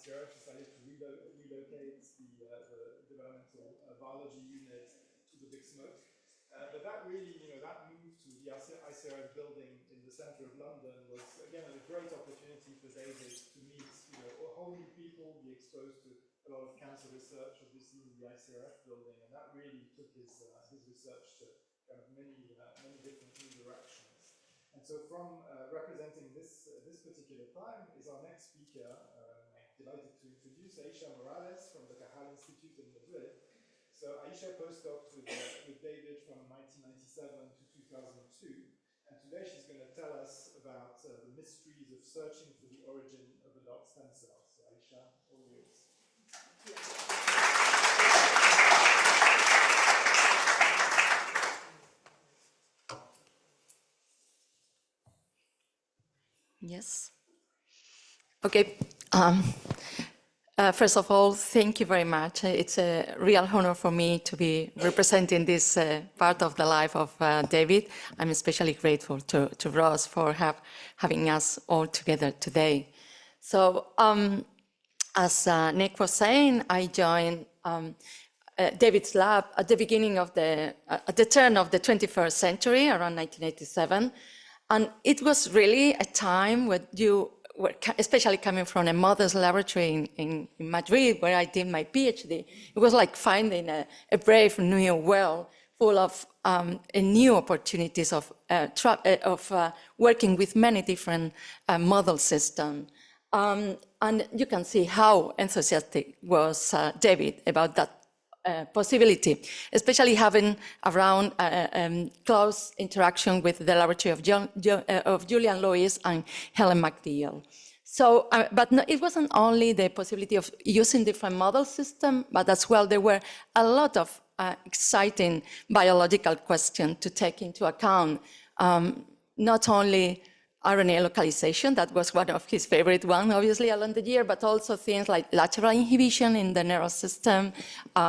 ICRF decided to relocate the developmental biology unit to the Big Smoke. But that really, that move to the ICRF building in the center of London was, again, a great opportunity for David to meet, whole new people, be exposed to a lot of cancer research, obviously, in the ICRF building, and that really took his research to kind of many different new directions. And so from representing this particular time is our next speaker. I'm delighted to introduce Aixa Morales from the Cajal Institute in Madrid. So Aixa postdoced with David from 1997 to 2002. And today she's going to tell us about the mysteries of searching for the origin of adult stem cells. So Aixa, all yours. Yes. Okay. First of all, thank you very much. It's a real honor for me to be representing this part of the life of David. I'm especially grateful to Ross for having us all together today. So, as Nick was saying, I joined David's lab at the beginning of at the turn of the 21st century, around 1987. And it was really a time when you were, especially coming from a mother's laboratory in Madrid, where I did my PhD, it was like finding a brave new world full of new opportunities of working with many different model systems. And you can see how enthusiastic was David about that possibility, especially having around close interaction with the laboratory of Julian Lewis and Helen McNeil. So, but no, it wasn't only the possibility of using different model systems, but as well there were a lot of exciting biological questions to take into account, not only RNA localization, that was one of his favorite ones, obviously, along the year, but also things like lateral inhibition in the nervous system,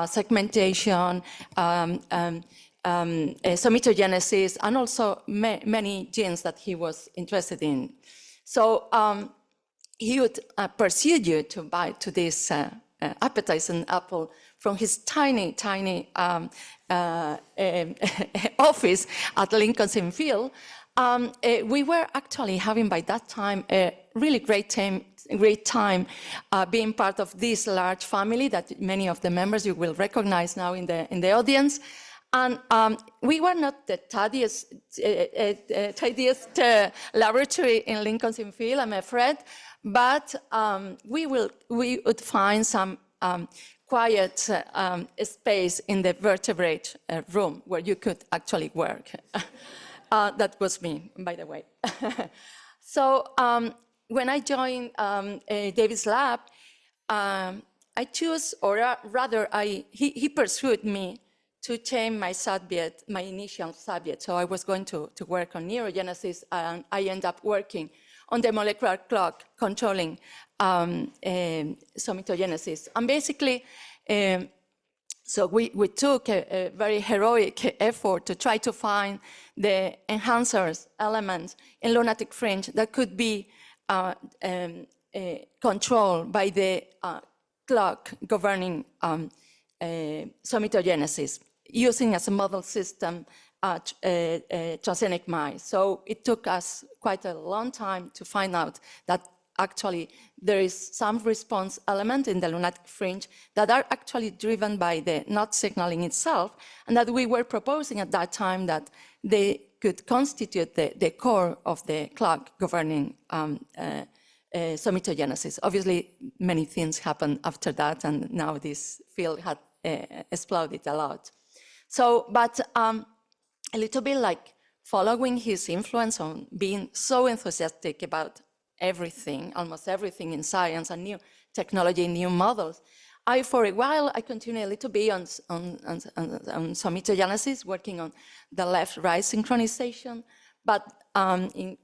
segmentation, somatogenesis, and also many genes that he was interested in. So he would pursue you to buy to this appetizing apple from his tiny office at Lincoln's Inn Fields. We were actually having by that time a really great time being part of this large family that many of the members you will recognize now in the audience. And we were not the tidiest laboratory in Lincoln's Inn Fields, I'm afraid, but we would find some quiet space in the vertebrate room where you could actually work. That was me, by the way. So when I joined David's lab, I chose, or rather, he pursued me to change my subject, my initial subject. So I was going to work on neurogenesis, and I ended up working on the molecular clock controlling somatogenesis. And basically, so we took a very heroic effort to try to find the enhancers elements in lunatic fringe that could be controlled by the clock governing somatogenesis, using as a model system transgenic mice. So it took us quite a long time to find out that actually there is some response element in the lunatic fringe that are actually driven by the NOT signaling itself, and that we were proposing at that time that they could constitute the core of the clock governing somatogenesis. Obviously, many things happened after that, and now this field had exploded a lot. So, but a little bit like following his influence on being so enthusiastic about everything, almost everything in science and new technology, new models. For a while, I continued a little bit on somatogenesis, working on the left-right synchronization, but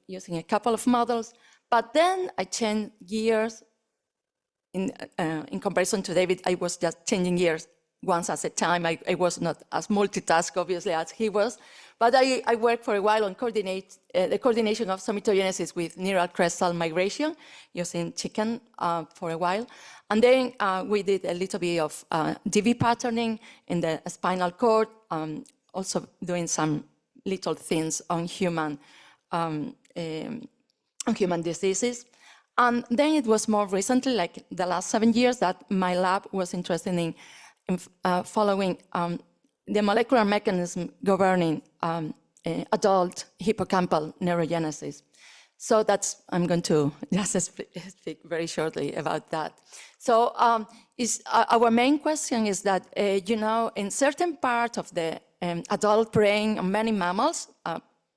using a couple of models. But then I changed gears. In comparison to David, I was just changing gears once at a time. I was not as multitask, obviously, as he was. But I worked for a while on the coordination of somatogenesis with neural crest cell migration using chicken for a while. And then we did a little bit of DV patterning in the spinal cord, also doing some little things on human diseases. And then it was more recently, like the last 7 years, that my lab was interested in following the molecular mechanism governing adult hippocampal neurogenesis. So I'm going to just speak very shortly about that. So our main question is that, in certain part of the adult brain of many mammals,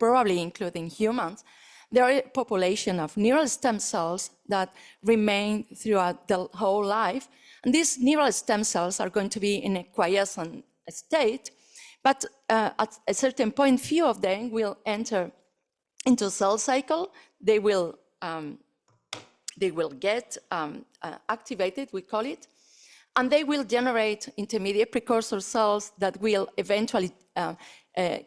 probably including humans, there are a population of neural stem cells that remain throughout the whole life. And these neural stem cells are going to be in a quiescent state, but at a certain point, few of them will enter into cell cycle. They will get activated, we call it, and they will generate intermediate precursor cells that will eventually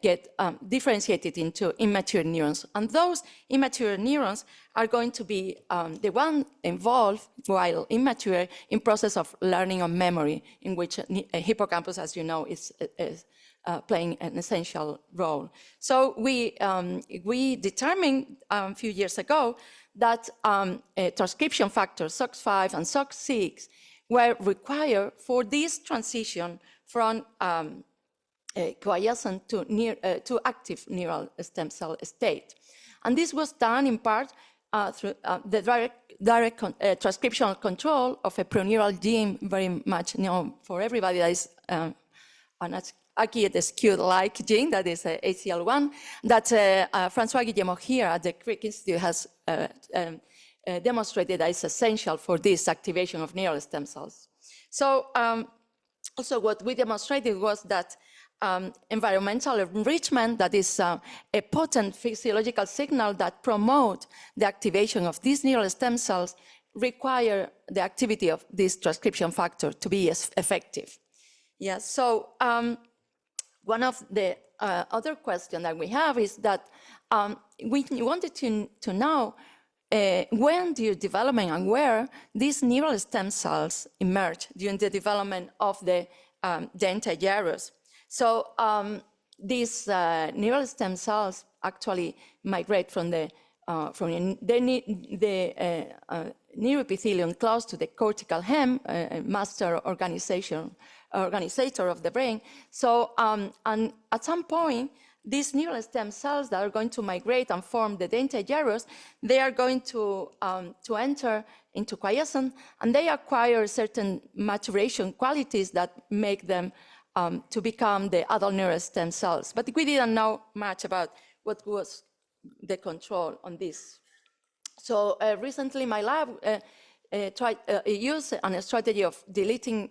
get differentiated into immature neurons. And those immature neurons are going to be the one involved, while immature, in process of learning or memory, in which a hippocampus, as you know, is playing an essential role. So we determined a few years ago that transcription factors, SOX5 and SOX6, were required for this transition from quiescent to active neural stem cell state. And this was done in part through the direct transcriptional control of a proneural gene, very much known for everybody, that is an acute-like gene, that is ACL1, that Francois Guillemot here at the Crick Institute has demonstrated that is essential for this activation of neural stem cells. So also what we demonstrated was that environmental enrichment, that is a potent physiological signal that promotes the activation of these neural stem cells, require the activity of this transcription factor to be as effective. Yes, so one of the other questions that we have is that we wanted to know when during development and where these neural stem cells emerge during the development of the dentate gyrus. So these neural stem cells actually migrate from the neuroepithelium close to the cortical hem, master organizer of the brain. So and at some point, these neural stem cells that are going to migrate and form the dentate gyrus, they are going to enter into quiescence, and they acquire certain maturation qualities that make them to become the adult neural stem cells. But we didn't know much about what was the control on this. So recently my lab used a strategy of deleting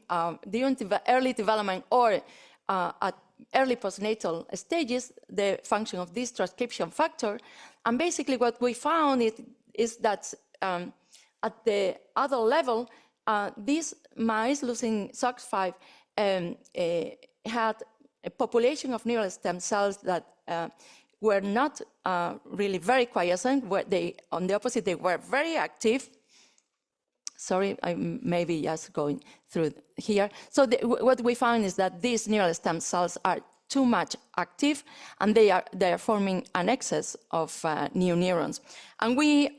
during early development or at early postnatal stages the function of this transcription factor. And basically what we found is that at the adult level, these mice losing SOX5 had a population of neural stem cells that were not really very quiescent, where on the opposite, they were very active. Sorry, I may be just going through here. So what we found is that these neural stem cells are too much active, and they are forming an excess of new neurons. And we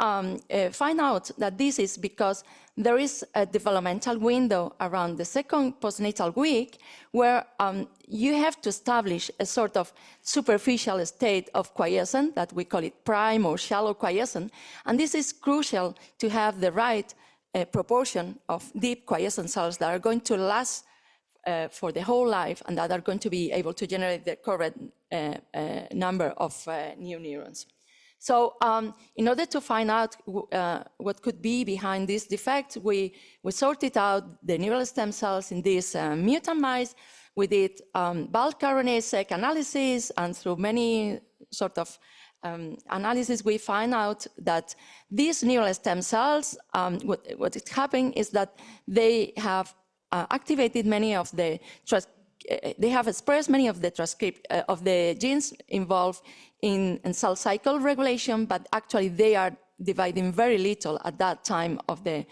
find out that this is because there is a developmental window around the second postnatal week where you have to establish a sort of superficial state of quiescence, that we call it prime or shallow quiescence. And this is crucial to have the right proportion of deep quiescent cells that are going to last for the whole life and that are going to be able to generate the correct number of new neurons. So in order to find out what could be behind this defect, we sorted out the neural stem cells in these mutant mice. We did bulk RNA-seq analysis, and through many sort of analysis, we find out that these neural stem cells, what is happening is that they have activated many of the they have expressed many of the transcript of the genes involved in cell cycle regulation, but actually they are dividing very little at that time of the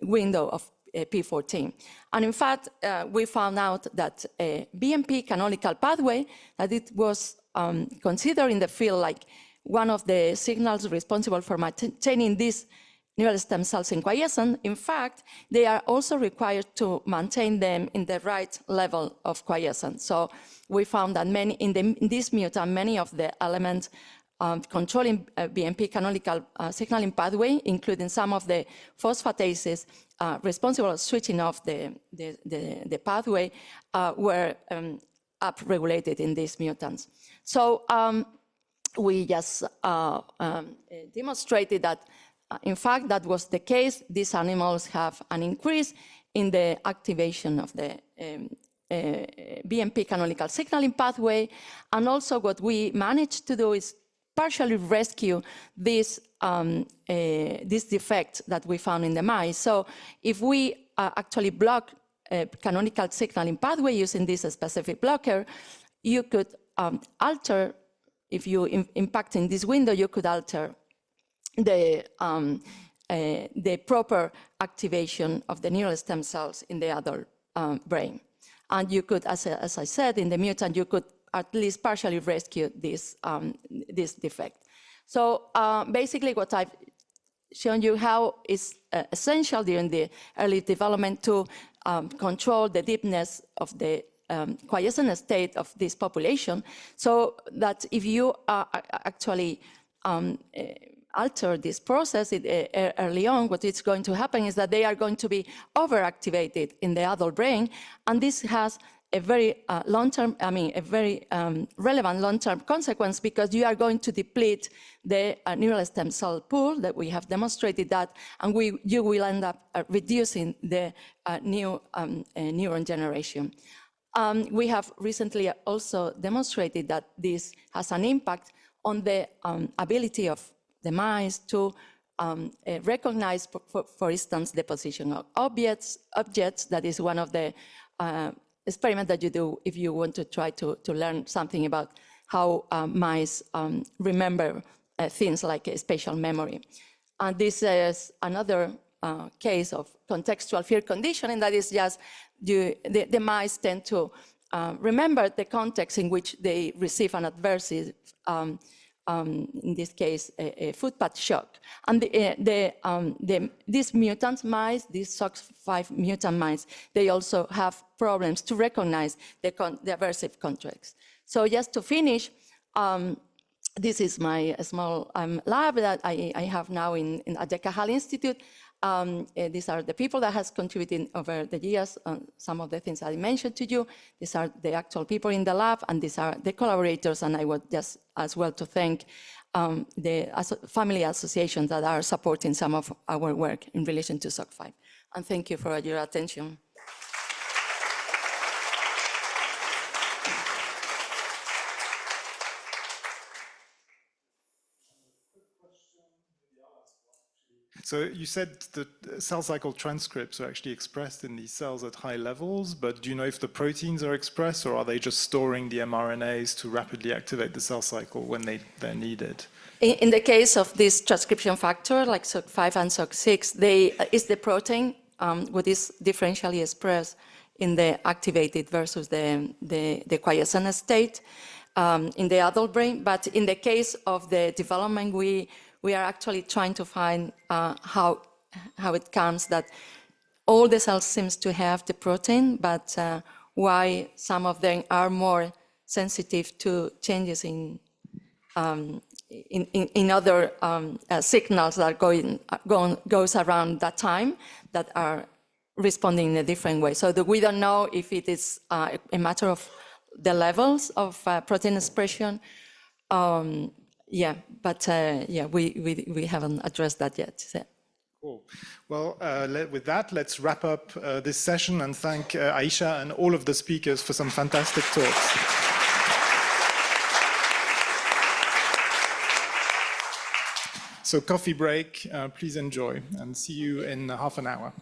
window of P14. And in fact, we found out that a BMP canonical pathway, that it was considered in the field like one of the signals responsible for maintaining these neural stem cells in quiescence. In fact, they are also required to maintain them in the right level of quiescence. So we found that in this mutant, many of the elements controlling BMP canonical signaling pathway, including some of the phosphatases responsible for switching off the pathway, were upregulated in these mutants. So we just demonstrated that, in fact, that was the case. These animals have an increase in the activation of the BMP canonical signaling pathway. And also what we managed to do is partially rescue this defect that we found in the mice. So if we actually block canonical signaling pathway using this specific blocker, you could alter, if you impact in this window, you could alter the proper activation of the neural stem cells in the adult brain. And you could, as I said, in the mutant, you could at least partially rescue this defect. So basically what I've shown you how it's essential during the early development to control the deepness of the quiescent state of this population, so that if you actually alter this process early on, what is going to happen is that they are going to be overactivated in the adult brain, and this has a very long-term, a very relevant long-term consequence, because you are going to deplete the neural stem cell pool that we have demonstrated that, and you will end up reducing the new neuron generation. We have recently also demonstrated that this has an impact on the ability of the mice to recognize, for instance, the position of objects. That is one of the experiments that you do if you want to try to learn something about how mice remember things like spatial memory. And this is another case of contextual fear conditioning, that is just the mice tend to remember the context in which they receive an adversive, in this case, a footpath shock. And these mutant mice, these SOX5 mutant mice, they also have problems to recognize the aversive context. So just to finish, this is my small lab that I have now at the Cajal Institute. These are the people that has contributed over the years on some of the things I mentioned to you. These are the actual people in the lab, and these are the collaborators, and I would just as well to thank the family associations that are supporting some of our work in relation to SOC5. And thank you for your attention. So you said that cell cycle transcripts are actually expressed in these cells at high levels, but do you know if the proteins are expressed, or are they just storing the mRNAs to rapidly activate the cell cycle when they're needed? In the case of this transcription factor, like SOC5 and SOC6, is the protein what is differentially expressed in the activated versus the quiescent state in the adult brain. But in the case of the development, we are actually trying to find how it comes that all the cells seems to have the protein, but why some of them are more sensitive to changes in other signals that goes around that time that are responding in a different way. So we don't know if it is a matter of the levels of protein expression. Yeah, but we haven't addressed that yet. So. Cool. Well, with that, let's wrap up this session and thank Aixa and all of the speakers for some fantastic talks. So coffee break, please enjoy, and see you in half an hour.